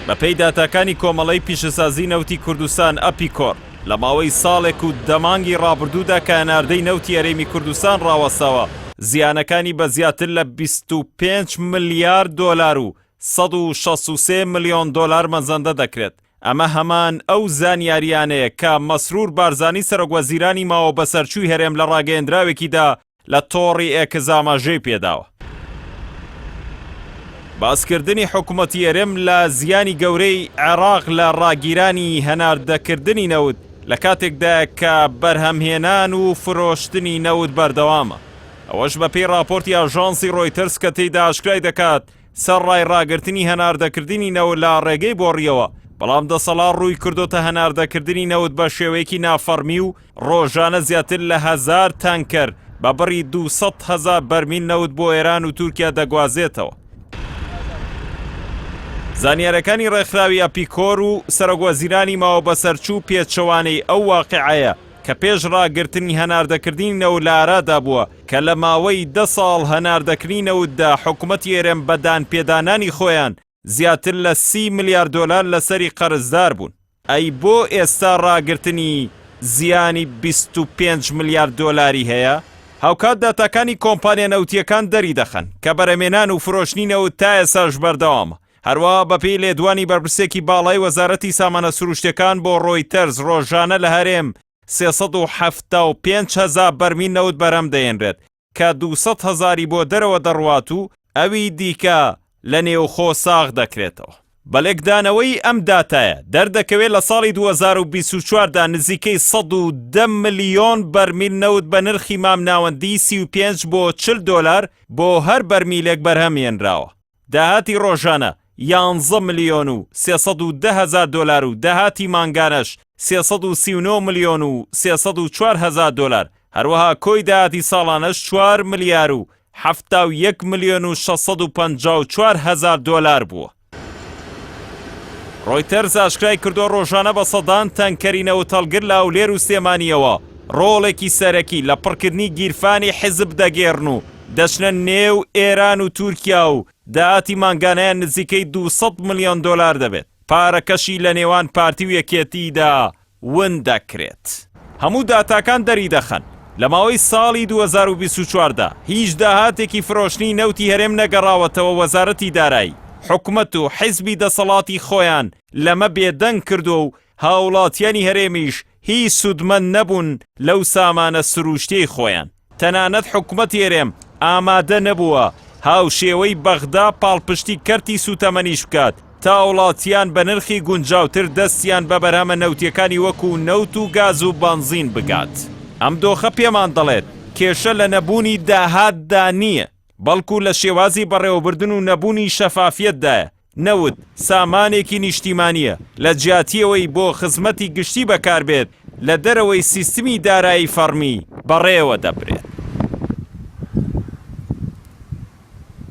بەپێی داتاکانی کۆمەڵەی پیشەسازی نەوتی کوردستان ئەپیکۆر لە ماوەی ساڵێک و دەمانگی ڕابردوودا کە هەناردەی نەوتی هەرێمی کوردستان ڕاوەستەوە زیانەکانی بە زیاتر لە 25 ملیار دۆلار و 163 ملیۆن دۆلار مەزەندە دەکرێت. ئەمە هەمان ئەو زانیاریانەیە کە مەسرور بارزانی سەرۆکوەزیرانی ماوە بەسەرچووی هەرێم لە ڕاگەیەندراوێکیدا لە تۆڕی ئێکز ئاماژەی پێداوە. باسکردنی حکوومەتی هەرێم لە زیانی گەورەی عێراق لە ڕاگیرانی هەناردەکردنی نەوت لە کاتێکدا کە بەرهەمهێنان و فرۆشتنی نەوت بەردەوامە. ئەوەش بەپێی راپۆرتی ئاژانسی ڕۆیتەرس کە تێیدا ئاشکرای دەکات سەرڕای ڕاگررتنی هەناردەکردنی نەوت لە ڕێگەی بۆڕیەوە، بەڵام دەسەڵات ڕووی کردوتە هەناردەکردنی نەوت بە شێوەیەکی نافەرمی و ڕۆژانە زیاتر لە 1000 تانکەر بە بڕی 200,000 بەرمیل نەوت بۆ ئێران و تورکیا دەگوازێتەوە. زانیارەکانی ڕێکخراوی ئەپیکۆر و سەرۆکوەزیرانی ماوە بەسەرچوو پێچەوانەی ئەو واقعەیە کە پێش ڕاگررتنی هەناردەکردنی نەوت لە ئارادا بووە کە لە ماوەی 10 ساڵ هەناردەکردنی نەوتدا حکوومەتی هێرێم بەدان پێدانانی خۆیان زیاتر لە 30 ملیار دۆلار لەسەری قەرزدار بوون. ئەی بۆ ئێستا ڕاگررتنی زیانی 25 ملیار دۆلاری هەیە؟ هاوکات داتاکانی کۆمپانیا نەوتیەکان دەری دەخەن کە بەرهەمهێنان و فرۆشتنی نەوت تا ئێساش بەردەوامە. هەروەها بەپێی لێدوانی بەرپرسێکی باڵای وەزارەتی سامانە سروشتەکان بۆ ڕۆیتەرز ڕۆژانە لە هەرێم 375,000 بەرمیل نەوت بەرهەم دەهێنرێت کە 200,000 بۆ دەرەوە دەڕوات و ئەوی دیکە لە نێوخۆ ساغ دەکرێتەوە. بەلێکدانەوەی ئەم داتایە دەردەکەوێت لە ساڵی 2024دا نزیکەی 110 ملیۆن بەرمیل نەوت بە نرخی مامناوەندی 35 بۆ 40 دۆلار بۆ هەر بەرمیلێک بەرهەمهێنراوە. داهاتی ڕۆژانە 11 ملیۆن و 310,000 دۆلار و داهاتی مانگانەش 339 ملیۆن و 304,000 دۆلار. هەروەها کۆی داهاتی ساڵانەش 4 ملیار و 71 ملیۆن و 654,000 دۆلار بووە. ڕۆیتەرز ئاشکرای کردو ڕۆژانە بە سەدان تانکەری نەوت هەڵگر لە هەولێر و سلێمانیەوە ڕۆڵێکی سەرەکی لە پڕکردنی گیرفانی حیزب دەگێڕن و دەچنە نێو ئێران و تورکیا و داهاتی مانگانەیان نزیکەی 200 ملیۆن دۆلار دەبێت. پارەکەشی لە نێوان پارتی و یەکێتیدا ون دەکرێت. هەموو داتاکان دەری دەخەن لە ماوەی ساڵی 2024دا هیچ داهاتێکی فرۆشتنی نەوتی هەرێم نەگەڕاوەتەوە. وەزارەتی دارایی، حکوومەت و حیزبی دەسەڵاتی خۆیان لەمە بێدەنگ کردو و هاوڵاتیانی هەرێمیش هیچ سودمەند نەبوون لەو سامانە سروشتەی خۆیان. تەنانەت حکوومەتی هەرێم ئامادە نەبووە هاوشێوەی بەغدا پاڵپشتی کەرتی سوتەمەنیش بکات تا وڵاتیان بە نرخی گونجاوتر دەستیان بە بەرهەمە نەوتیەکانی وەکو نەوت و گاز و بانزین بگات. ئەم دۆخە پێمان دەڵێت کێشە لە نەبوونی داهاتدا نییە، بەڵکو لە شێوازی بەڕێوەبردن و نەبوونی شەفافیەتدایە. نەوت سامانێکی نیشتیمانیە لە جیاتیەوەی بۆ خزمەتی گشتی بەکاربێت لە دەرەوەی سیستمی دارایی فەرمی بەڕێوە دەبرێت.